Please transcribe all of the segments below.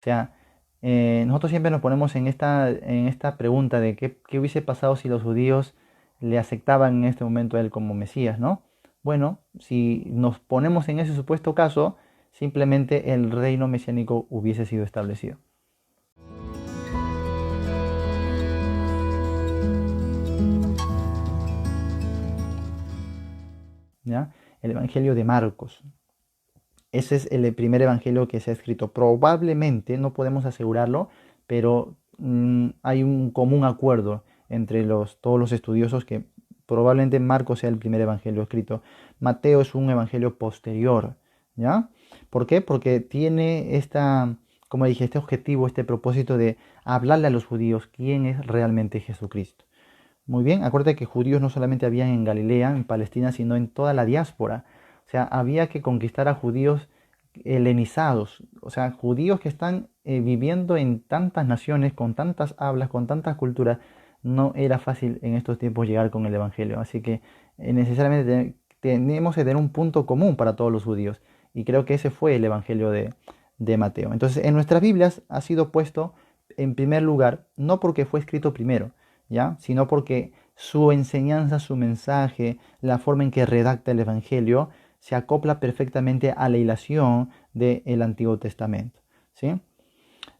O sea, nosotros siempre nos ponemos en esta pregunta de qué hubiese pasado si los judíos le aceptaban en este momento a él como Mesías, ¿no? Bueno, si nos ponemos en ese supuesto caso, simplemente el reino mesiánico hubiese sido establecido. ¿Ya? El Evangelio de Marcos. Ese es el primer evangelio que se ha escrito. Probablemente, no podemos asegurarlo, pero hay un común acuerdo entre todos los estudiosos que probablemente Marcos sea el primer evangelio escrito. Mateo es un evangelio posterior, ¿ya? ¿Por qué? Porque tiene como dije, este objetivo, este propósito de hablarle a los judíos quién es realmente Jesucristo. Muy bien, acuérdate que judíos no solamente habían en Galilea, en Palestina, sino en toda la diáspora. O sea, había que conquistar a judíos helenizados, o sea, judíos que están viviendo en tantas naciones, con tantas hablas, con tantas culturas. No era fácil en estos tiempos llegar con el Evangelio. Así que necesariamente tenemos que tener un punto común para todos los judíos. Y creo que ese fue el Evangelio de Mateo. Entonces, en nuestras Biblias ha sido puesto en primer lugar, no porque fue escrito primero, ¿ya? Sino porque su enseñanza, su mensaje, la forma en que redacta el Evangelio, se acopla perfectamente a la hilación del Antiguo Testamento, ¿sí?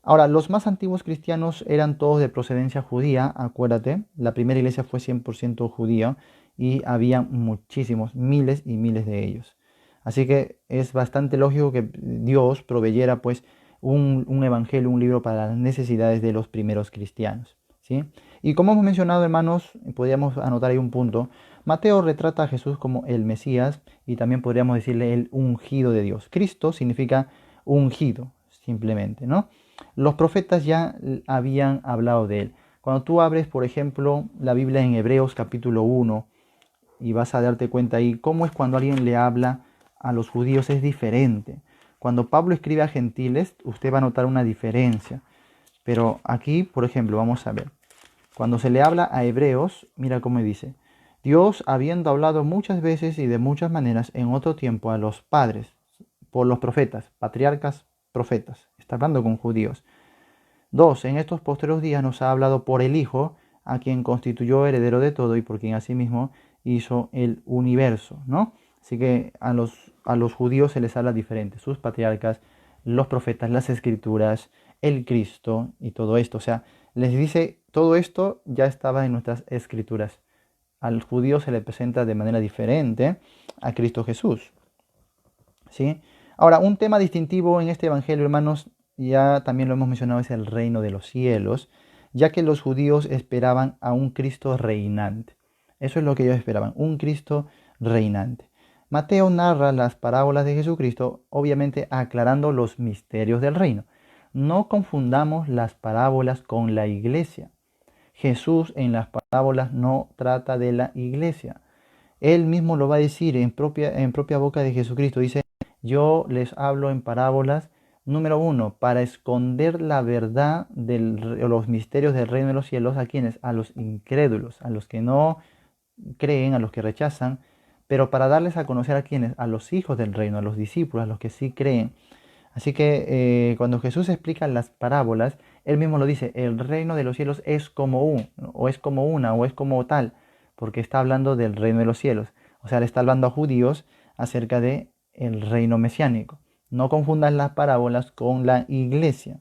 Ahora, los más antiguos cristianos eran todos de procedencia judía, acuérdate, la primera iglesia fue 100% judía y había muchísimos, miles y miles de ellos. Así que es bastante lógico que Dios proveyera pues un evangelio, un libro para las necesidades de los primeros cristianos, ¿sí? Y como hemos mencionado, hermanos, podríamos anotar ahí un punto. Mateo retrata a Jesús como el Mesías y también podríamos decirle el ungido de Dios. Cristo significa ungido, simplemente, ¿no? Los profetas ya habían hablado de él. Cuando tú abres, por ejemplo, la Biblia en Hebreos capítulo 1 y vas a darte cuenta ahí cómo es cuando alguien le habla a los judíos es diferente. Cuando Pablo escribe a gentiles, usted va a notar una diferencia. Pero aquí, por ejemplo, vamos a ver. Cuando se le habla a hebreos, mira cómo dice. Dios, habiendo hablado muchas veces y de muchas maneras en otro tiempo a los padres, por los profetas, patriarcas, profetas. Está hablando con judíos. Dos, en estos postreros días nos ha hablado por el Hijo, a quien constituyó heredero de todo y por quien asimismo hizo el universo, ¿no? Así que a los judíos se les habla diferente, sus patriarcas, los profetas, las escrituras, el Cristo y todo esto. O sea, les dice, todo esto ya estaba en nuestras escrituras. Al judío se le presenta de manera diferente a Cristo Jesús, ¿sí? Ahora, un tema distintivo en este evangelio, hermanos, ya también lo hemos mencionado, es el reino de los cielos, ya que los judíos esperaban a un Cristo reinante. Eso es lo que ellos esperaban, un Cristo reinante. Mateo narra las parábolas de Jesucristo, obviamente aclarando los misterios del reino. No confundamos las parábolas con la iglesia. Jesús en las parábolas no trata de la iglesia. Él mismo lo va a decir en propia boca de Jesucristo. Dice, yo les hablo en parábolas, número uno, para esconder la verdad de los misterios del reino de los cielos. ¿A quiénes? A los incrédulos, a los que no creen, a los que rechazan, pero para darles a conocer a quiénes, a los hijos del reino, a los discípulos, a los que sí creen. Así que cuando Jesús explica las parábolas, él mismo lo dice, el reino de los cielos es como o es como una, o es como tal, porque está hablando del reino de los cielos. O sea, le está hablando a judíos acerca de el reino mesiánico. No confundan las parábolas con la iglesia.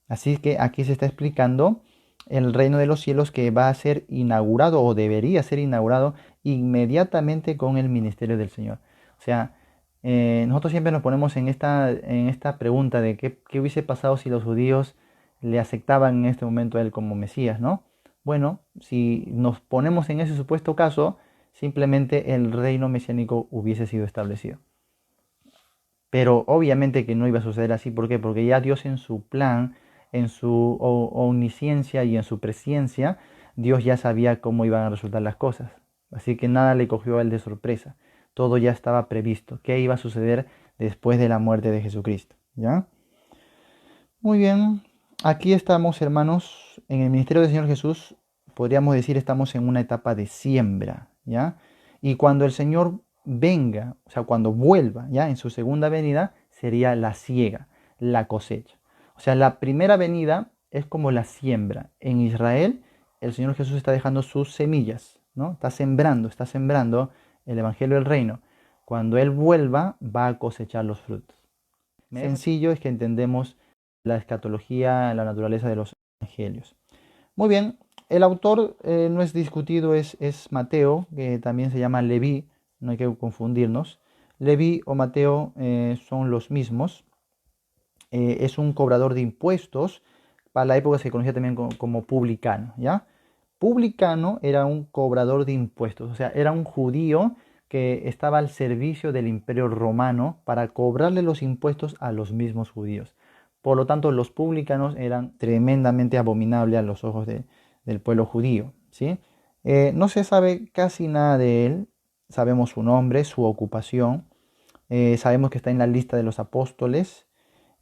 Así que aquí se está explicando el reino de los cielos que va a ser inaugurado o debería ser inaugurado inmediatamente con el ministerio del Señor. O sea, nosotros siempre nos ponemos en esta pregunta de qué hubiese pasado si los judíos le aceptaban en este momento a él como Mesías, ¿no? Bueno, si nos ponemos en ese supuesto caso, simplemente el reino mesiánico hubiese sido establecido. Pero obviamente que no iba a suceder así. ¿Por qué? Porque ya Dios en su plan, en su omnisciencia y en su presciencia, Dios ya sabía cómo iban a resultar las cosas. Así que nada le cogió a él de sorpresa. Todo ya estaba previsto. ¿Qué iba a suceder después de la muerte de Jesucristo? ¿Ya? Muy bien. Aquí estamos, hermanos, en el ministerio del Señor Jesús. Podríamos decir, estamos en una etapa de siembra, ¿ya? Y cuando el Señor venga, o sea, cuando vuelva, ¿ya? En su segunda venida, sería la siega, la cosecha. O sea, la primera venida es como la siembra. En Israel, el Señor Jesús está dejando sus semillas, ¿no? Está sembrando el Evangelio del Reino. Cuando Él vuelva, va a cosechar los frutos. Sencillo es que entendemos la escatología, la naturaleza de los evangelios. Muy bien, el autor no es discutido, es Mateo, que también se llama Leví, no hay que confundirnos. Leví o Mateo son los mismos. Es un cobrador de impuestos. Para la época se conocía también como publicano, ¿ya? Publicano era un cobrador de impuestos, o sea, era un judío que estaba al servicio del imperio romano para cobrarle los impuestos a los mismos judíos. Por lo tanto, los publicanos eran tremendamente abominables a los ojos del pueblo judío, ¿sí? No se sabe casi nada de él, sabemos su nombre, su ocupación, sabemos que está en la lista de los apóstoles.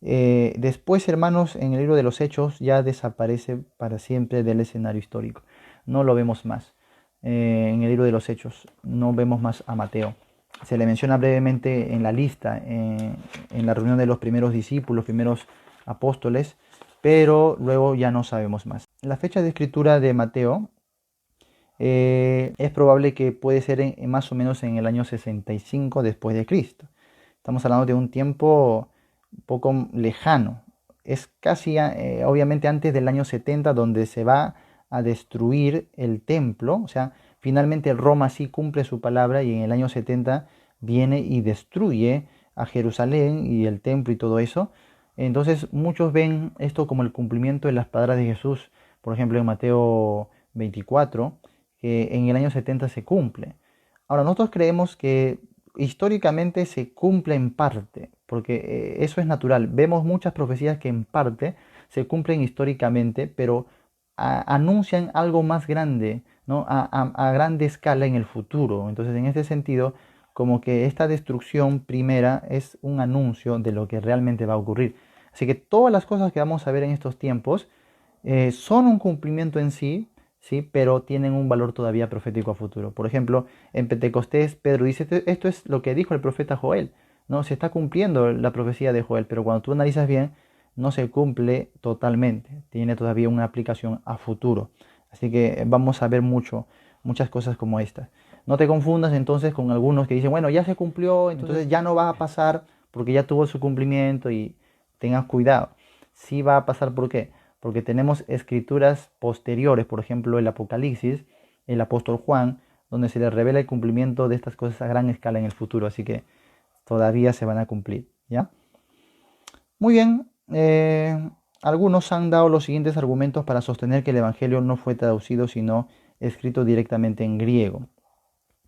Después, hermanos, en el libro de los Hechos ya desaparece para siempre del escenario histórico. No lo vemos más. En el libro de los Hechos no vemos más a Mateo. Se le menciona brevemente en la lista, en la reunión de los primeros discípulos, primeros apóstoles, pero luego ya no sabemos más. La fecha de escritura de Mateo es probable que puede ser más o menos en el año 65 después de Cristo. Estamos hablando de un tiempo un poco lejano. Es casi, obviamente, antes del año 70, donde se va a destruir el templo. O sea, finalmente Roma sí cumple su palabra y en el año 70 viene y destruye a Jerusalén y el templo y todo eso. Entonces muchos ven esto como el cumplimiento de las palabras de Jesús, por ejemplo en Mateo 24, que en el año 70 se cumple. Ahora, nosotros creemos que históricamente se cumple en parte, porque eso es natural. Vemos muchas profecías que en parte se cumplen históricamente, pero anuncian algo más grande, ¿no? A grande escala en el futuro. Entonces, en este sentido, como que esta destrucción primera es un anuncio de lo que realmente va a ocurrir. Así que todas las cosas que vamos a ver en estos tiempos son un cumplimiento en sí, ¿sí? Pero tienen un valor todavía profético a futuro. Por ejemplo, en Pentecostés, Pedro dice, esto es lo que dijo el profeta Joel, ¿no? Se está cumpliendo la profecía de Joel, pero cuando tú analizas bien, no se cumple totalmente, tiene todavía una aplicación a futuro. Así que vamos a ver muchas cosas como estas. No te confundas entonces con algunos que dicen, bueno, ya se cumplió, entonces ya no va a pasar porque ya tuvo su cumplimiento y tengas cuidado. Sí va a pasar, ¿por qué? Porque tenemos escrituras posteriores, por ejemplo el Apocalipsis, el apóstol Juan, donde se le revela el cumplimiento de estas cosas a gran escala en el futuro, así que todavía se van a cumplir, ¿ya? Muy bien, algunos han dado los siguientes argumentos para sostener que el Evangelio no fue traducido, sino escrito directamente en griego.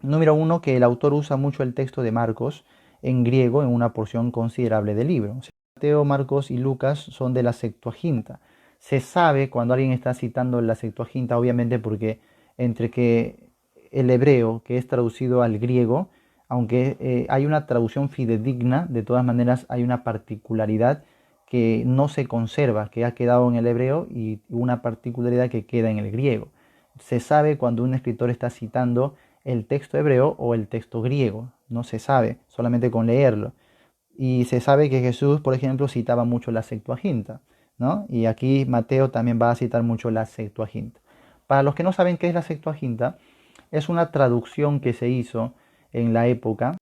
Número uno, que el autor usa mucho el texto de Marcos en griego en una porción considerable del libro. O sea, Mateo, Marcos y Lucas son de la Septuaginta. Se sabe cuando alguien está citando la Septuaginta, obviamente porque entre que el hebreo, que es traducido al griego, aunque hay una traducción fidedigna, de todas maneras hay una particularidad que no se conserva, que ha quedado en el hebreo y una particularidad que queda en el griego. Se sabe cuando un escritor está citando el texto hebreo o el texto griego, no se sabe, solamente con leerlo. Y se sabe que Jesús, por ejemplo, citaba mucho la Septuaginta, ¿no? Y aquí Mateo también va a citar mucho la Septuaginta. Para los que no saben qué es la Septuaginta, es una traducción que se hizo en la época.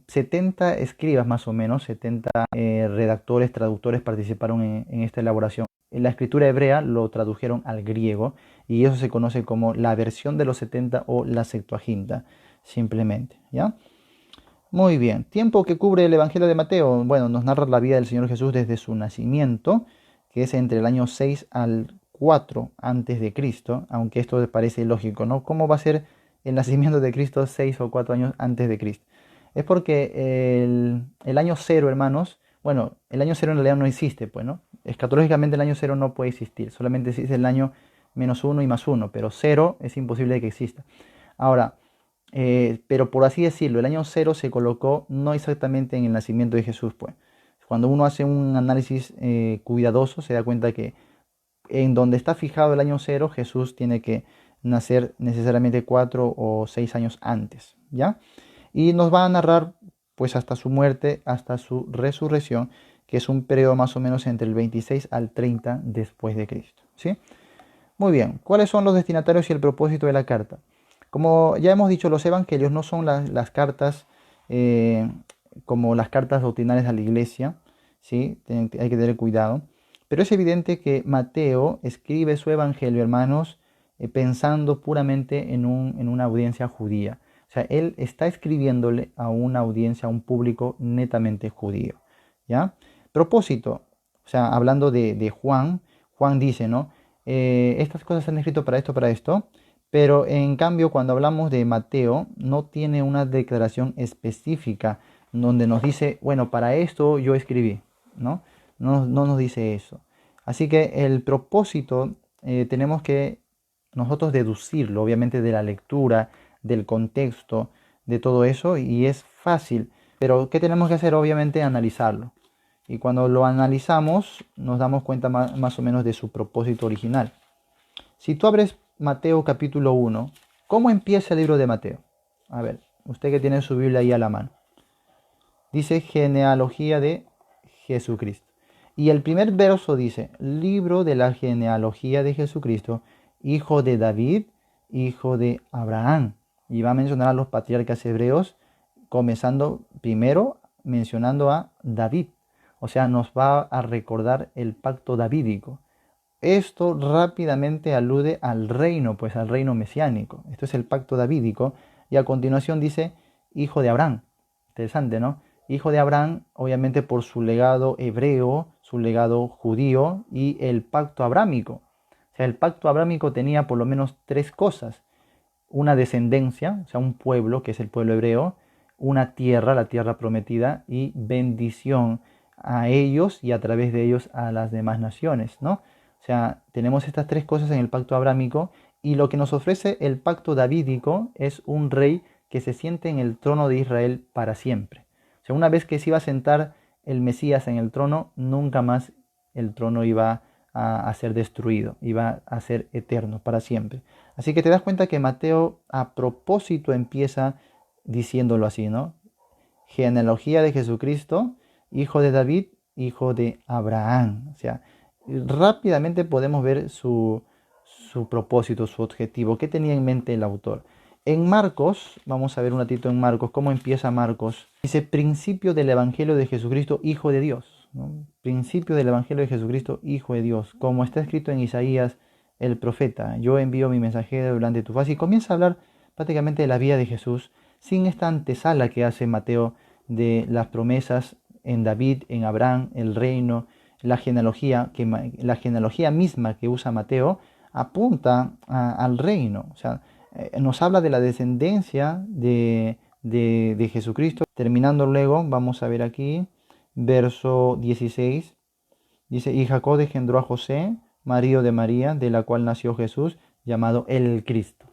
70 escribas más o menos, 70 redactores, traductores participaron en esta elaboración. En la escritura hebrea lo tradujeron al griego y eso se conoce como la versión de los 70 o la Septuaginta, simplemente, ¿ya? Muy bien, tiempo que cubre el Evangelio de Mateo. Bueno, nos narra la vida del Señor Jesús desde su nacimiento, que es entre el año 6 al 4 antes de Cristo, aunque esto parece ilógico, ¿no? ¿Cómo va a ser el nacimiento de Cristo 6 o 4 años antes de Cristo? Es porque el año cero, hermanos, bueno, el año cero en realidad no existe, pues, ¿no? Escatológicamente el año cero no puede existir, solamente existe el año menos uno y más uno, pero cero es imposible que exista. Ahora, pero por así decirlo, el año cero se colocó no exactamente en el nacimiento de Jesús, pues. Cuando uno hace un análisis cuidadoso, se da cuenta que en donde está fijado el año cero, Jesús tiene que nacer necesariamente 4 o 6 años antes, ¿ya? Y nos va a narrar, pues, hasta su muerte, hasta su resurrección, que es un periodo más o menos entre el 26 al 30 después de Cristo, ¿sí? Muy bien, ¿cuáles son los destinatarios y el propósito de la carta? Como ya hemos dicho, los evangelios no son las cartas eh, como las cartas doctrinales a la iglesia, ¿sí? Hay que tener cuidado. Pero es evidente que Mateo escribe su evangelio, hermanos, pensando puramente en una audiencia judía. O sea, él está escribiéndole a una audiencia, a un público netamente judío, ¿ya? Propósito, o sea, hablando de Juan, Juan dice, ¿no? Estas cosas se han escrito para esto, pero en cambio cuando hablamos de Mateo no tiene una declaración específica donde nos dice, bueno, para esto yo escribí, ¿no? No nos dice eso. Así que el propósito tenemos que nosotros deducirlo, obviamente, de la lectura, del contexto, de todo eso, y es fácil. Pero ¿qué tenemos que hacer? Obviamente analizarlo. Y cuando lo analizamos, nos damos cuenta más o menos de su propósito original. Si tú abres Mateo capítulo 1, ¿cómo empieza el libro de Mateo? A ver, usted que tiene su Biblia ahí a la mano. Dice genealogía de Jesucristo. Y el primer verso dice, libro de la genealogía de Jesucristo, hijo de David, hijo de Abraham. Y va a mencionar a los patriarcas hebreos, comenzando primero mencionando a David. O sea, nos va a recordar el pacto davídico. Esto rápidamente alude al reino, pues al reino mesiánico. Esto es el pacto davídico. Y a continuación dice, hijo de Abraham. Interesante, ¿no? Hijo de Abraham, obviamente por su legado hebreo, su legado judío y el pacto abrámico. O sea, el pacto abrámico tenía por lo menos tres cosas. Una descendencia, o sea, un pueblo, que es el pueblo hebreo, una tierra, la tierra prometida, y bendición a ellos y a través de ellos a las demás naciones, ¿no? O sea, tenemos estas tres cosas en el pacto abrámico y lo que nos ofrece el pacto davídico es un rey que se siente en el trono de Israel para siempre. O sea, una vez que se iba a sentar el Mesías en el trono, nunca más el trono iba a ser destruido, iba a ser eterno para siempre. Así que te das cuenta que Mateo a propósito empieza diciéndolo así, ¿no? Genealogía de Jesucristo, hijo de David, hijo de Abraham. O sea, rápidamente podemos ver su propósito, su objetivo, qué tenía en mente el autor. En Marcos, vamos a ver un ratito en Marcos, cómo empieza Marcos. Dice, principio del Evangelio de Jesucristo, Hijo de Dios, ¿no? Principio del Evangelio de Jesucristo, Hijo de Dios, como está escrito en Isaías el profeta. Yo envío mi mensajero delante de tu faz. Y comienza a hablar prácticamente de la vida de Jesús, sin esta antesala que hace Mateo de las promesas en David, en Abraham, el reino, la genealogía misma que usa Mateo apunta al reino. O sea, nos habla de la descendencia de Jesucristo. Terminando luego, vamos a ver aquí, verso 16, dice, y Jacob engendró a José, marido de María, de la cual nació Jesús, llamado el Cristo,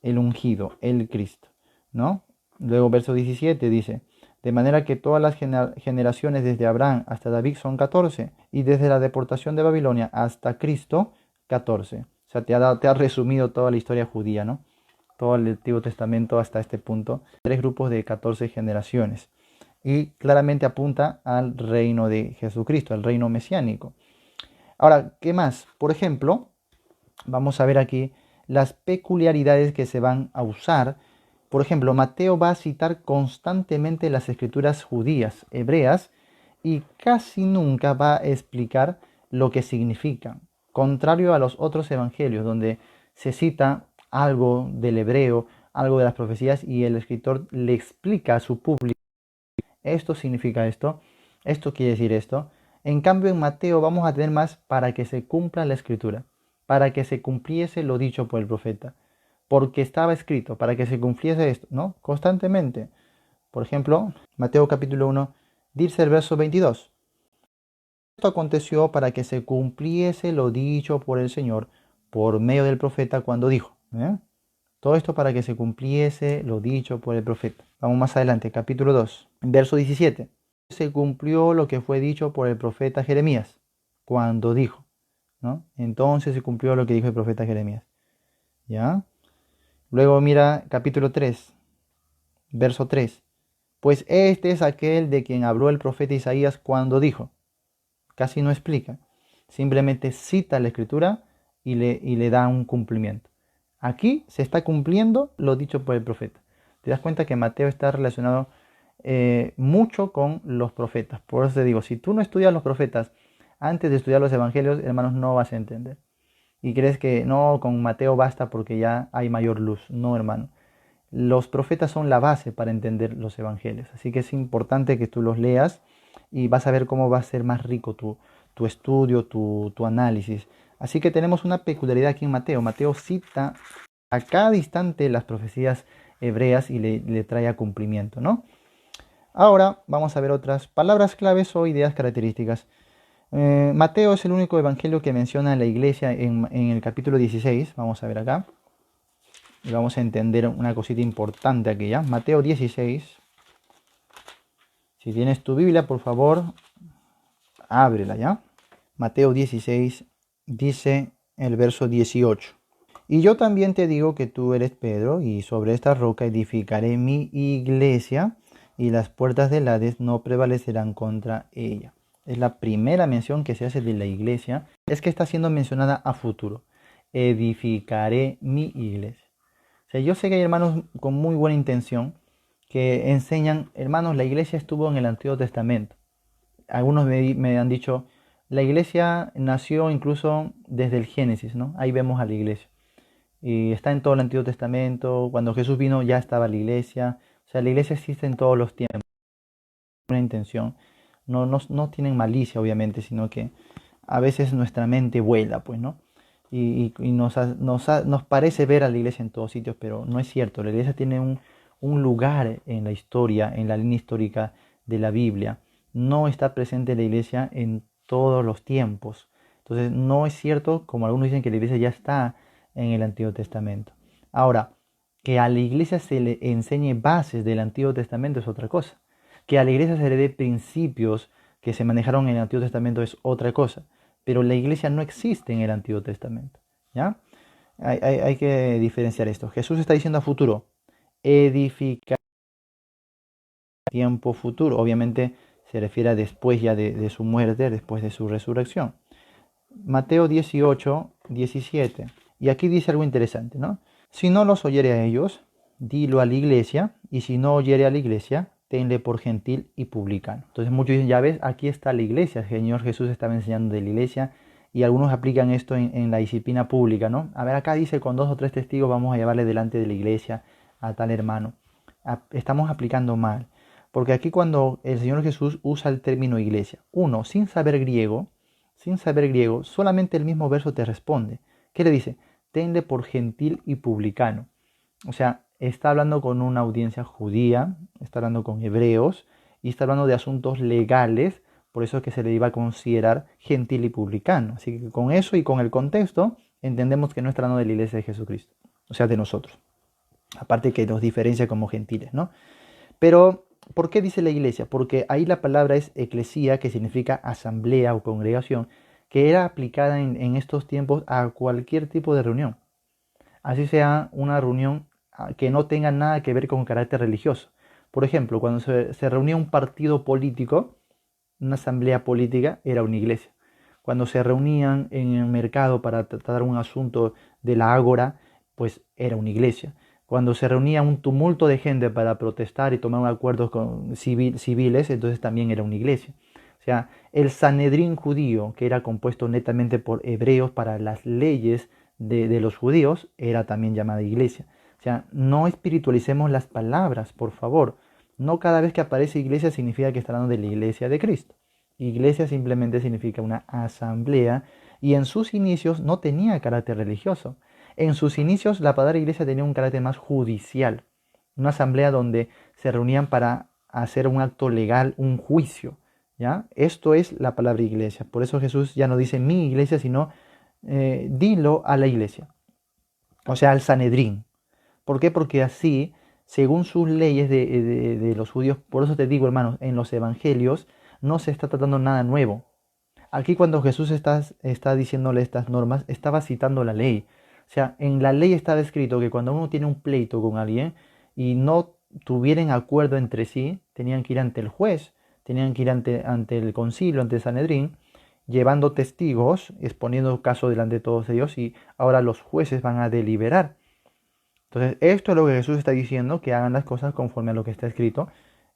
el ungido, el Cristo, ¿no? Luego verso 17 dice, de manera que todas las generaciones desde Abraham hasta David son 14, y desde la deportación de Babilonia hasta Cristo, 14. O sea, te ha resumido toda la historia judía, ¿no? Todo el Antiguo Testamento hasta este punto. Tres grupos de 14 generaciones. Y claramente apunta al reino de Jesucristo, al reino mesiánico. Ahora, ¿qué más? Por ejemplo, vamos a ver aquí las peculiaridades que se van a usar. Por ejemplo, Mateo va a citar constantemente las escrituras judías, hebreas, y casi nunca va a explicar lo que significan. Contrario a los otros evangelios, donde se cita algo del hebreo, algo de las profecías, y el escritor le explica a su público, esto significa esto, esto quiere decir esto. En cambio, en Mateo vamos a tener más para que se cumpla la escritura, para que se cumpliese lo dicho por el profeta, porque estaba escrito, para que se cumpliese esto, ¿no? Constantemente. Por ejemplo, Mateo capítulo 1, dice el verso 22. Esto aconteció para que se cumpliese lo dicho por el Señor por medio del profeta cuando dijo. Todo esto para que se cumpliese lo dicho por el profeta. Vamos más adelante, capítulo 2, verso 17. Se cumplió lo que fue dicho por el profeta Jeremías cuando dijo, ¿no? Entonces se cumplió lo que dijo el profeta Jeremías. ¿Ya? Luego mira capítulo 3, verso 3. Pues este es aquel de quien habló el profeta Isaías cuando dijo, casi no explica, simplemente cita la escritura y le da un cumplimiento. Aquí se está cumpliendo lo dicho por el profeta. Te das cuenta que Mateo está relacionado mucho con los profetas. Por eso te digo, si tú no estudias los profetas antes de estudiar los evangelios, hermanos, no vas a entender. Y crees que no, con Mateo basta porque ya hay mayor luz. No, hermano. Los profetas son la base para entender los evangelios. Así que es importante que tú los leas y vas a ver cómo va a ser más rico tu estudio, tu análisis. Así que tenemos una peculiaridad aquí en Mateo. Mateo cita a cada instante las profecías hebreas y le trae a cumplimiento, ¿no? Ahora vamos a ver otras palabras claves o ideas características. Mateo es el único evangelio que menciona la iglesia en el capítulo 16. Vamos a ver acá. Y vamos a entender una cosita importante aquí, ¿ya? Mateo 16. Si tienes tu Biblia, por favor, ábrela, ¿ya? Mateo 16 dice el verso 18. Y yo también te digo que tú eres Pedro, y sobre esta roca edificaré mi iglesia, y las puertas del Hades no prevalecerán contra ella. Es la primera mención que se hace de la iglesia. Es que está siendo mencionada a futuro. Edificaré mi iglesia. O sea, yo sé que hay hermanos con muy buena intención que enseñan, hermanos, la iglesia estuvo en el Antiguo Testamento. Algunos me han dicho, la iglesia nació incluso desde el Génesis, ¿no? Ahí vemos a la iglesia. Y está en todo el Antiguo Testamento. Cuando Jesús vino ya estaba la iglesia. O sea, la iglesia existe en todos los tiempos. Una intención. No tienen malicia, obviamente, sino que a veces nuestra mente vuela, pues, ¿no? Y nos parece ver a la iglesia en todos sitios, pero no es cierto. La iglesia tiene un lugar en la historia, en la línea histórica de la Biblia. No está presente la iglesia en todos los tiempos. Entonces, no es cierto, como algunos dicen, que la iglesia ya está en el Antiguo Testamento. Ahora, que a la iglesia se le enseñe bases del Antiguo Testamento es otra cosa. Que a la iglesia se le dé principios que se manejaron en el Antiguo Testamento es otra cosa. Pero la iglesia no existe en el Antiguo Testamento. ¿Ya? Hay que diferenciar esto. Jesús está diciendo a futuro, edificar tiempo futuro. Obviamente se refiere a después ya de su muerte, después de su resurrección. Mateo 18, 17. Y aquí dice algo interesante, ¿no? Si no los oyere a ellos, dilo a la iglesia, y si no oyere a la iglesia, tenle por gentil y publicano. Entonces muchos dicen, ya ves, aquí está la iglesia, el Señor Jesús estaba enseñando de la iglesia, y algunos aplican esto en la disciplina pública, ¿no? A ver, acá dice, con 2 o 3 testigos vamos a llevarle delante de la iglesia a tal hermano. Estamos aplicando mal, porque aquí cuando el Señor Jesús usa el término iglesia, uno, sin saber griego, solamente el mismo verso te responde. ¿Qué le dice? Tenle por gentil y publicano. O sea, está hablando con una audiencia judía, está hablando con hebreos y está hablando de asuntos legales, por eso es que se le iba a considerar gentil y publicano. Así que con eso y con el contexto entendemos que no está hablando de la iglesia de Jesucristo, o sea, de nosotros. Aparte que nos diferencia como gentiles, ¿no? Pero, ¿por qué dice la iglesia? Porque ahí la palabra es eclesía, que significa asamblea o congregación, que era aplicada en estos tiempos a cualquier tipo de reunión. Así sea una reunión que no tenga nada que ver con carácter religioso. Por ejemplo, cuando se reunía un partido político, una asamblea política, era una iglesia. Cuando se reunían en el mercado para tratar un asunto de la ágora, pues era una iglesia. Cuando se reunía un tumulto de gente para protestar y tomar acuerdos civiles, entonces también era una iglesia. O sea, el Sanedrín judío, que era compuesto netamente por hebreos para las leyes de los judíos, era también llamada iglesia. O sea, no espiritualicemos las palabras, por favor. No cada vez que aparece iglesia significa que está hablando de la iglesia de Cristo. Iglesia simplemente significa una asamblea y en sus inicios no tenía carácter religioso. En sus inicios la palabra iglesia tenía un carácter más judicial. Una asamblea donde se reunían para hacer un acto legal, un juicio. ¿Ya? Esto es la palabra iglesia. Por eso Jesús ya no dice mi iglesia, sino dilo a la iglesia. O sea, al Sanedrín. ¿Por qué? Porque así, según sus leyes de los judíos, por eso te digo, hermanos, en los evangelios no se está tratando nada nuevo. Aquí cuando Jesús está diciéndole estas normas, estaba citando la ley. O sea, en la ley estaba escrito que cuando uno tiene un pleito con alguien y no tuvieran acuerdo entre sí, tenían que ir ante el juez, tenían que ir ante el concilio, ante el Sanedrín, llevando testigos, exponiendo caso delante de todos ellos, y ahora los jueces van a deliberar. Entonces, esto es lo que Jesús está diciendo, que hagan las cosas conforme a lo que está escrito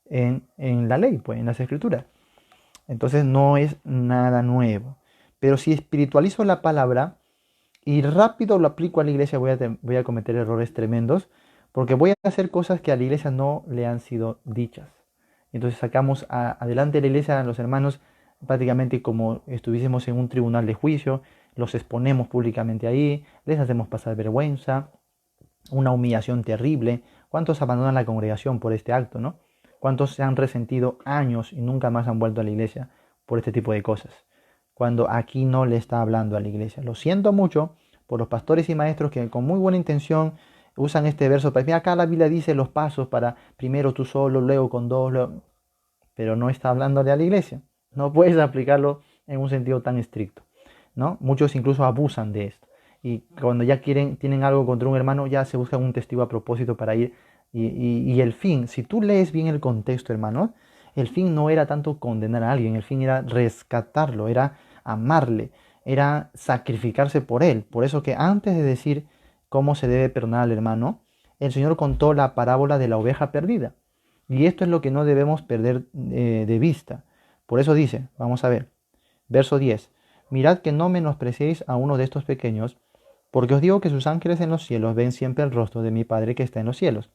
en la ley, pues en las escrituras. Entonces no es nada nuevo. Pero si espiritualizo la palabra y rápido lo aplico a la iglesia, voy a cometer errores tremendos, porque voy a hacer cosas que a la iglesia no le han sido dichas. Entonces sacamos adelante la iglesia a los hermanos prácticamente como estuviésemos en un tribunal de juicio, los exponemos públicamente ahí, les hacemos pasar vergüenza, una humillación terrible. ¿Cuántos abandonan la congregación por este acto, no? ¿Cuántos se han resentido años y nunca más han vuelto a la iglesia por este tipo de cosas? Cuando aquí no le está hablando a la iglesia. Lo siento mucho por los pastores y maestros que con muy buena intención usan este verso para decir, acá la Biblia dice los pasos para primero tú solo, luego con dos, pero no está hablándole a la iglesia. No puedes aplicarlo en un sentido tan estricto, ¿no? Muchos incluso abusan de esto. Y cuando ya tienen algo contra un hermano, ya se buscan un testigo a propósito para ir. Y el fin, si tú lees bien el contexto, hermano, el fin no era tanto condenar a alguien, el fin era rescatarlo, era amarle, era sacrificarse por él. Por eso que antes de decir cómo se debe perdonar al hermano, el Señor contó la parábola de la oveja perdida. Y esto es lo que no debemos perder de vista. Por eso dice, vamos a ver, verso 10, mirad que no menospreciéis a uno de estos pequeños, porque os digo que sus ángeles en los cielos ven siempre el rostro de mi Padre que está en los cielos.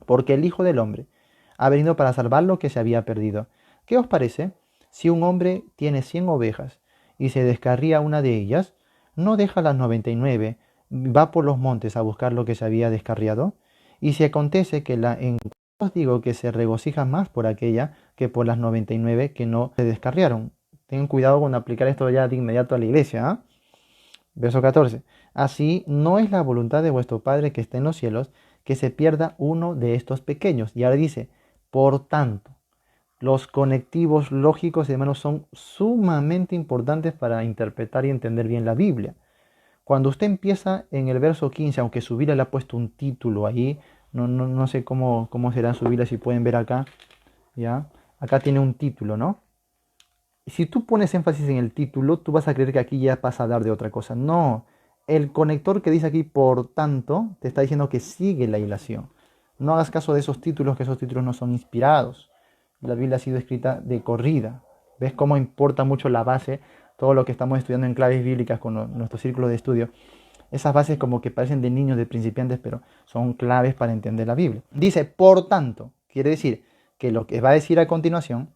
Porque el Hijo del Hombre ha venido para salvar lo que se había perdido. ¿Qué os parece? Si un hombre tiene 100 ovejas y se descarría una de ellas, ¿no deja las 99, va por los montes a buscar lo que se había descarriado? Y si acontece que os digo que se regocija más por aquella que por las 99 que no se descarriaron. Tengan cuidado con aplicar esto ya de inmediato a la iglesia, ¿eh? Verso 14. Así no es la voluntad de vuestro Padre que está en los cielos que se pierda uno de estos pequeños. Y ahora dice, por tanto, los conectivos lógicos, hermanos, son sumamente importantes para interpretar y entender bien la Biblia. Cuando usted empieza en el verso 15, aunque su Biblia le ha puesto un título ahí, no sé cómo será en su Biblia, si pueden ver acá, ¿ya? Acá tiene un título, ¿no? Si tú pones énfasis en el título, tú vas a creer que aquí ya pasa a hablar de otra cosa. No, el conector que dice aquí, por tanto, te está diciendo que sigue la hilación. No hagas caso de esos títulos, que esos títulos no son inspirados. La Biblia ha sido escrita de corrida. ¿Ves cómo importa mucho la base? Todo lo que estamos estudiando en claves bíblicas con nuestro círculo de estudio. Esas bases como que parecen de niños, de principiantes, pero son claves para entender la Biblia. Dice, por tanto, quiere decir que lo que va a decir a continuación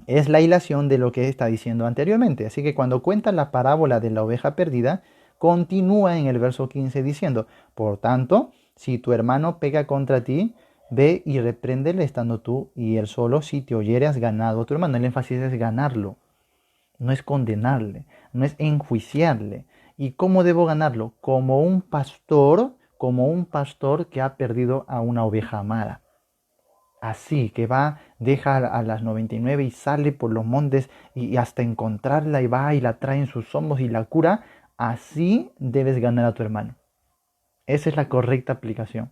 es la hilación de lo que está diciendo anteriormente. Así que cuando cuenta la parábola de la oveja perdida, continúa en el verso 15 diciendo, por tanto, si tu hermano pega contra ti, ve y repréndele estando tú y él solo. Si te oyere, has ganado a tu hermano. El énfasis es ganarlo, no es condenarle, no es enjuiciarle. ¿Y cómo debo ganarlo? Como un pastor que ha perdido a una oveja amada. Así, que va, deja a las 99 y sale por los montes y hasta encontrarla y va y la trae en sus hombros y la cura. Así debes ganar a tu hermano. Esa es la correcta aplicación.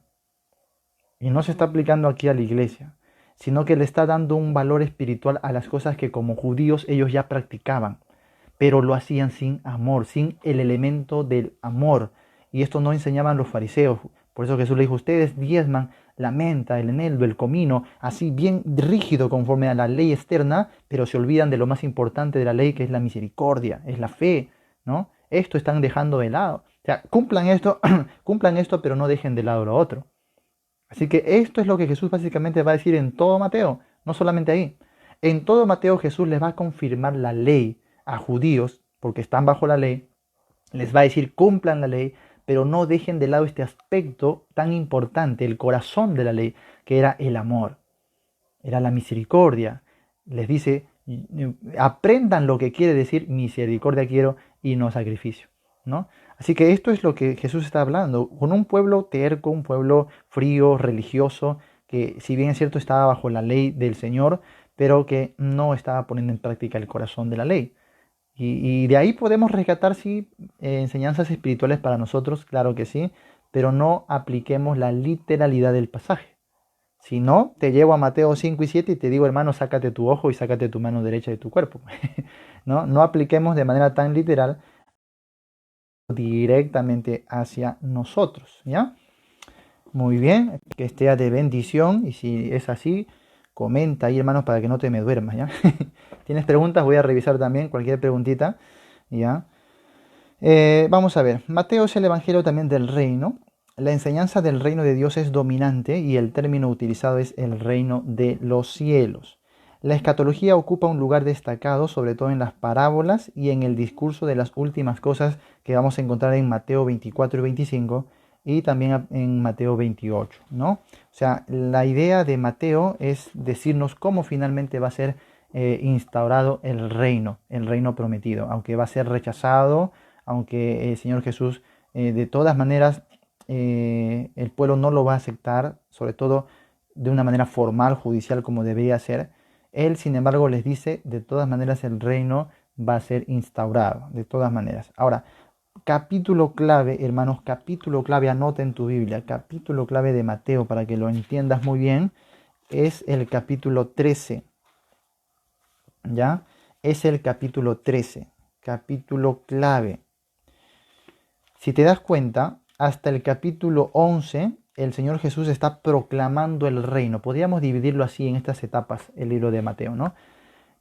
Y no se está aplicando aquí a la iglesia, sino que le está dando un valor espiritual a las cosas que como judíos ellos ya practicaban, pero lo hacían sin amor, sin el elemento del amor. Y esto no enseñaban los fariseos. Por eso Jesús le dijo, ustedes diezman la menta, el eneldo, el comino, así bien rígido conforme a la ley externa, pero se olvidan de lo más importante de la ley, que es la misericordia, es la fe, ¿no? Esto están dejando de lado. O sea, cumplan esto, cumplan esto, pero no dejen de lado lo otro. Así que esto es lo que Jesús básicamente va a decir en todo Mateo, no solamente ahí. En todo Mateo Jesús les va a confirmar la ley a judíos, porque están bajo la ley, les va a decir cumplan la ley, pero no dejen de lado este aspecto tan importante, el corazón de la ley, que era el amor, era la misericordia. Les dice, aprendan lo que quiere decir misericordia quiero y no sacrificio, ¿no? Así que esto es lo que Jesús está hablando, con un pueblo terco, un pueblo frío, religioso, que si bien es cierto estaba bajo la ley del Señor, pero que no estaba poniendo en práctica el corazón de la ley. Y de ahí podemos rescatar, sí, enseñanzas espirituales para nosotros, claro que sí, pero no apliquemos la literalidad del pasaje. Si no, te llevo a Mateo 5 y 7 y te digo, hermano, sácate tu ojo y sácate tu mano derecha de tu cuerpo. ¿no? No apliquemos de manera tan literal directamente hacia nosotros, ¿ya? Muy bien, que esté de bendición y si es así, comenta ahí, hermanos, para que no te me duermas, ¿ya? ¿Tienes preguntas? Voy a revisar también cualquier preguntita, ¿ya? Vamos a ver, Mateo es el Evangelio también del reino. La enseñanza del reino de Dios es dominante y el término utilizado es el reino de los cielos. La escatología ocupa un lugar destacado, sobre todo en las parábolas y en el discurso de las últimas cosas que vamos a encontrar en Mateo 24 y 25 y también en Mateo 28, ¿no? O sea, la idea de Mateo es decirnos cómo finalmente va a ser instaurado el reino prometido, aunque va a ser rechazado, aunque el Señor Jesús de todas maneras el pueblo no lo va a aceptar, sobre todo de una manera formal, judicial, como debería ser. Él, sin embargo, les dice, de todas maneras el reino va a ser instaurado, de todas maneras. Ahora, capítulo clave, hermanos, capítulo clave, anota en tu Biblia, capítulo clave de Mateo, para que lo entiendas muy bien, es el capítulo 13, ¿ya? Es el capítulo 13, capítulo clave. Si te das cuenta, hasta el capítulo 11, el Señor Jesús está proclamando el reino. Podríamos dividirlo así en estas etapas, el libro de Mateo, ¿no?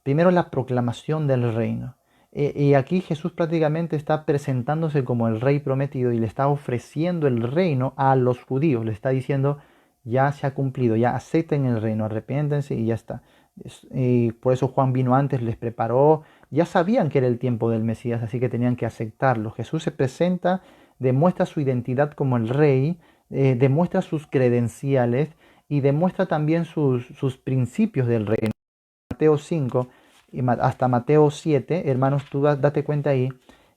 Primero la proclamación del reino. Y aquí Jesús prácticamente está presentándose como el rey prometido y le está ofreciendo el reino a los judíos. Le está diciendo, ya se ha cumplido, ya acepten el reino, arrepiéntense y ya está. Y por eso Juan vino antes, les preparó, ya sabían que era el tiempo del Mesías, así que tenían que aceptarlo. Jesús se presenta, demuestra su identidad como el rey, demuestra sus credenciales y demuestra también sus principios del reino. Mateo 5 y hasta Mateo 7, hermanos, tú date cuenta ahí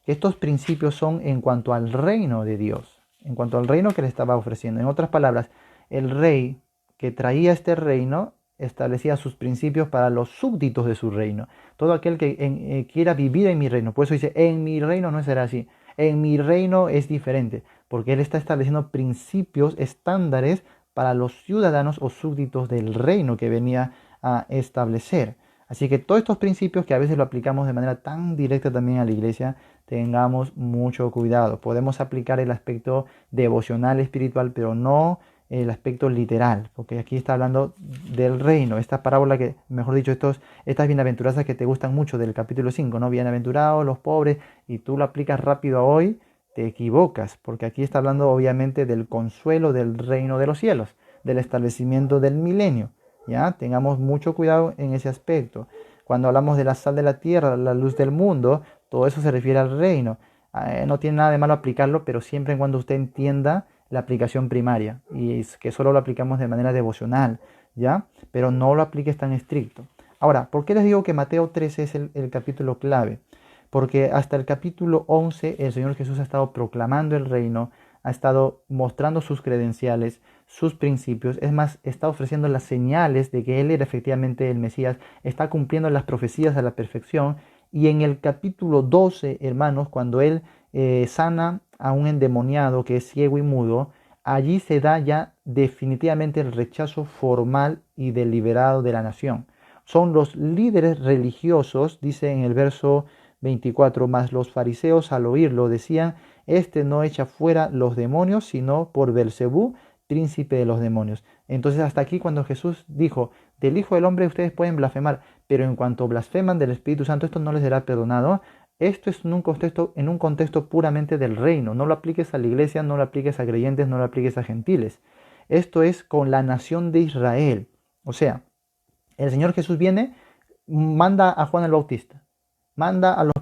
que estos principios son en cuanto al reino de Dios, en cuanto al reino que le estaba ofreciendo. En otras palabras, el rey que traía este reino establecía sus principios para los súbditos de su reino. Todo aquel que quiera vivir en mi reino. Por eso dice, en mi reino no será así. En mi reino es diferente, porque él está estableciendo principios, estándares para los ciudadanos o súbditos del reino que venía a establecer. Así que todos estos principios que a veces lo aplicamos de manera tan directa también a la iglesia, tengamos mucho cuidado. Podemos aplicar el aspecto devocional espiritual, pero no el aspecto literal, porque aquí está hablando del reino, esta parábola que, mejor dicho, estas bienaventuranzas que te gustan mucho del capítulo 5, ¿no? Bienaventurados los pobres, y tú lo aplicas rápido a hoy, te equivocas, porque aquí está hablando obviamente del consuelo del reino de los cielos, del establecimiento del milenio. ¿Ya? Tengamos mucho cuidado en ese aspecto. Cuando hablamos de la sal de la tierra, la luz del mundo, todo eso se refiere al reino. No tiene nada de malo aplicarlo, pero siempre y cuando usted entienda la aplicación primaria y es que solo lo aplicamos de manera devocional, ¿ya? Pero no lo apliques tan estricto. Ahora, ¿por qué les digo que Mateo 13 es el capítulo clave? Porque hasta el capítulo 11 el Señor Jesús ha estado proclamando el reino, ha estado mostrando sus credenciales, sus principios, es más, está ofreciendo las señales de que Él era efectivamente el Mesías, está cumpliendo las profecías a la perfección. Y en el capítulo 12, hermanos, cuando Él sana a un endemoniado que es ciego y mudo, allí se da ya definitivamente el rechazo formal y deliberado de la nación. Son los líderes religiosos, dice en el verso 24, más los fariseos al oírlo decían, este no echa fuera los demonios, sino por Belcebú, príncipe de los demonios. Entonces hasta aquí cuando Jesús dijo, del Hijo del Hombre ustedes pueden blasfemar, pero en cuanto blasfeman del Espíritu Santo, esto no les será perdonado. Esto es en un contexto puramente del reino. No lo apliques a la iglesia, no lo apliques a creyentes, no lo apliques a gentiles. Esto es con la nación de Israel. O sea, el Señor Jesús viene, manda a Juan el Bautista, manda a los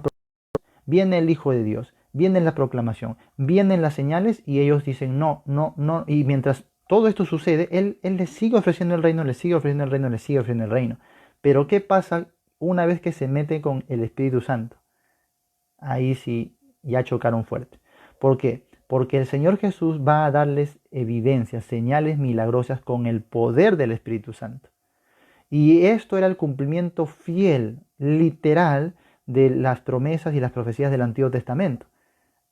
viene el Hijo de Dios, viene la proclamación, vienen las señales y ellos dicen no, no, no. Y mientras todo esto sucede, él les sigue ofreciendo el reino, les sigue ofreciendo el reino, les sigue ofreciendo el reino. Pero ¿qué pasa una vez que se mete con el Espíritu Santo? Ahí sí ya chocaron fuerte. ¿Por qué? Porque el Señor Jesús va a darles evidencias, señales milagrosas con el poder del Espíritu Santo. Y esto era el cumplimiento fiel, literal, de las promesas y las profecías del Antiguo Testamento.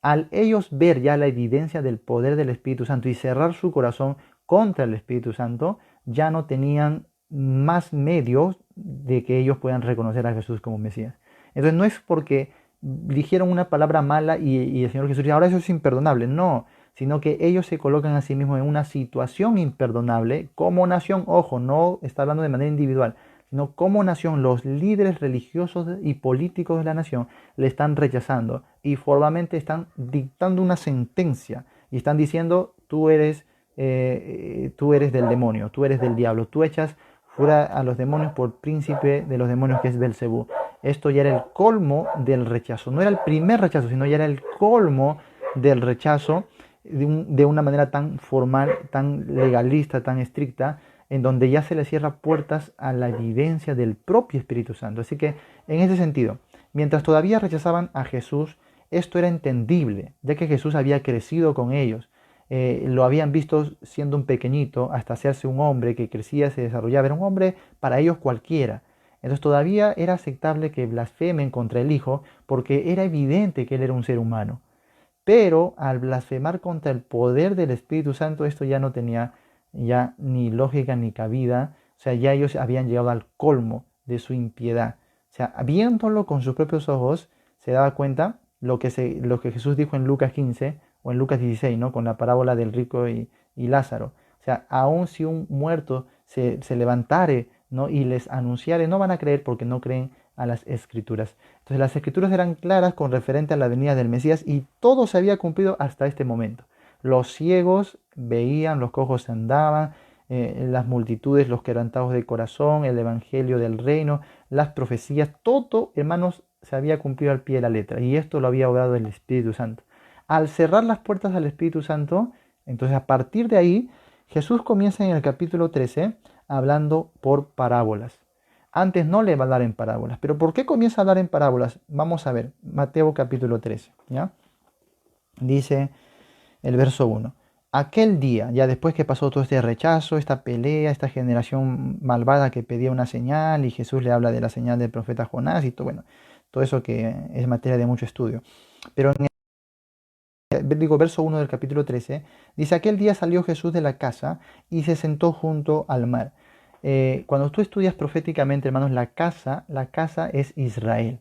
Al ellos ver ya la evidencia del poder del Espíritu Santo y cerrar su corazón contra el Espíritu Santo, ya no tenían más medios de que ellos puedan reconocer a Jesús como Mesías. Entonces no es porque dijeron una palabra mala y el Señor Jesús dice, ahora eso es imperdonable. No, sino que ellos se colocan a sí mismos en una situación imperdonable como nación. Ojo, no está hablando de manera individual, sino como nación. Los líderes religiosos y políticos de la nación le están rechazando y formalmente están dictando una sentencia y están diciendo, tú eres del demonio, tú eres del diablo, tú echas fuera a los demonios por príncipe de los demonios que es Belcebú. Esto ya era el colmo del rechazo. No era el primer rechazo, sino ya era el colmo del rechazo de una manera tan formal, tan legalista, tan estricta, en donde ya se le cierra puertas a la evidencia del propio Espíritu Santo. Así que, en ese sentido, mientras todavía rechazaban a Jesús, esto era entendible, ya que Jesús había crecido con ellos. Lo habían visto siendo un pequeñito hasta hacerse un hombre que crecía, se desarrollaba. Era un hombre para ellos cualquiera. Entonces todavía era aceptable que blasfemen contra el Hijo porque era evidente que Él era un ser humano. Pero al blasfemar contra el poder del Espíritu Santo, esto ya no tenía ya ni lógica ni cabida. O sea, ya ellos habían llegado al colmo de su impiedad. O sea, viéndolo con sus propios ojos, se daba cuenta lo que Jesús dijo en Lucas 15 o en Lucas 16, ¿no? Con la parábola del rico y Lázaro. O sea, aun si un muerto se levantare, ¿no? Y les anunciare, no van a creer porque no creen a las escrituras. Entonces las escrituras eran claras con referente a la venida del Mesías y todo se había cumplido hasta este momento. Los ciegos veían, los cojos andaban, las multitudes, los quebrantados de corazón, el evangelio del reino, las profecías, todo, hermanos, se había cumplido al pie de la letra y esto lo había obrado el Espíritu Santo. Al cerrar las puertas al Espíritu Santo, entonces a partir de ahí, Jesús comienza en el capítulo 13 hablando por parábolas. Antes no le va a hablar en parábolas. ¿Pero por qué comienza a hablar en parábolas? Vamos a ver, Mateo capítulo 13, ¿ya? Dice el verso 1. Aquel día, ya después que pasó todo este rechazo, esta pelea, esta generación malvada que pedía una señal y Jesús le habla de la señal del profeta Jonás y todo, bueno, todo eso que es materia de mucho estudio. Pero en verso 1 del capítulo 13, dice, aquel día salió Jesús de la casa y se sentó junto al mar. Cuando tú estudias proféticamente, hermanos, la casa es Israel.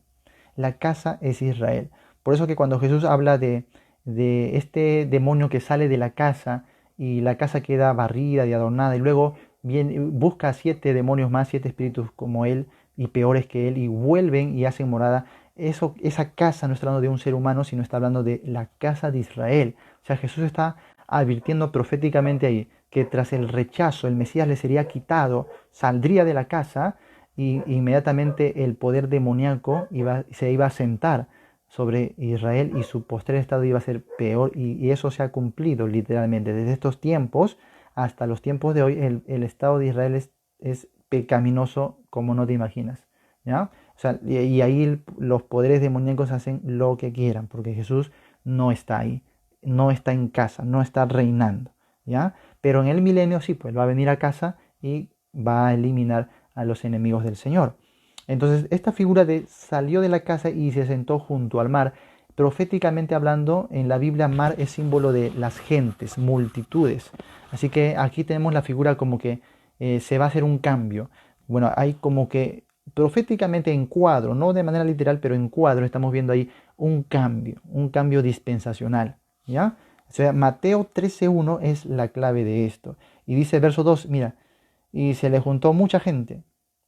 La casa es Israel. Por eso que cuando Jesús habla de este demonio que sale de la casa y la casa queda barrida y adornada y luego busca 7 demonios más, 7 espíritus como él y peores que él y vuelven y hacen morada, esa casa no está hablando de un ser humano, sino está hablando de la casa de Israel. O sea, Jesús está advirtiendo proféticamente ahí que tras el rechazo el Mesías le sería quitado, saldría de la casa y inmediatamente el poder demoníaco se iba a sentar sobre Israel y su postre estado iba a ser peor y eso se ha cumplido literalmente. Desde estos tiempos hasta los tiempos de hoy el estado de Israel es pecaminoso como no te imaginas. ¿Ya? O sea, y ahí los poderes demoníacos hacen lo que quieran, porque Jesús no está ahí, no está en casa, no está reinando, ¿ya? Pero en el milenio sí, pues va a venir a casa y va a eliminar a los enemigos del Señor. Entonces, esta figura de salió de la casa y se sentó junto al mar, proféticamente hablando, en la Biblia mar es símbolo de las gentes, multitudes. Así que aquí tenemos la figura como que se va a hacer un cambio. Bueno, hay como que proféticamente en cuadro, no de manera literal, pero en cuadro estamos viendo ahí un cambio dispensacional, ¿ya? O sea, Mateo 13:1 es la clave de esto. Y dice verso 2, mira, y se le juntó mucha gente,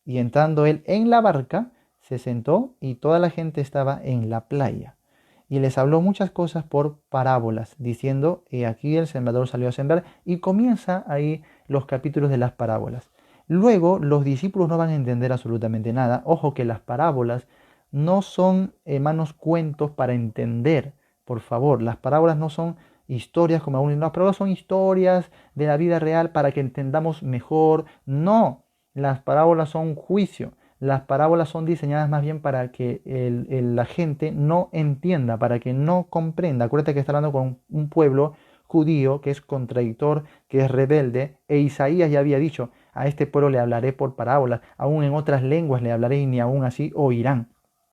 y entrando él en la barca, se sentó y toda la gente estaba en la playa. Y les habló muchas cosas por parábolas, diciendo, he aquí el sembrador salió a sembrar, y comienza ahí los capítulos de las parábolas. Luego los discípulos no van a entender absolutamente nada. Ojo que las parábolas no son, hermanos, cuentos para entender. Por favor, las parábolas no son historias como algunos. Las parábolas son historias de la vida real para que entendamos mejor. No, las parábolas son un juicio. Las parábolas son diseñadas más bien para que la gente no entienda, para que no comprenda. Acuérdate que está hablando con un pueblo judío que es contradictor, que es rebelde, e Isaías ya había dicho, a este pueblo le hablaré por parábolas, aún en otras lenguas le hablaré y ni aún así oirán.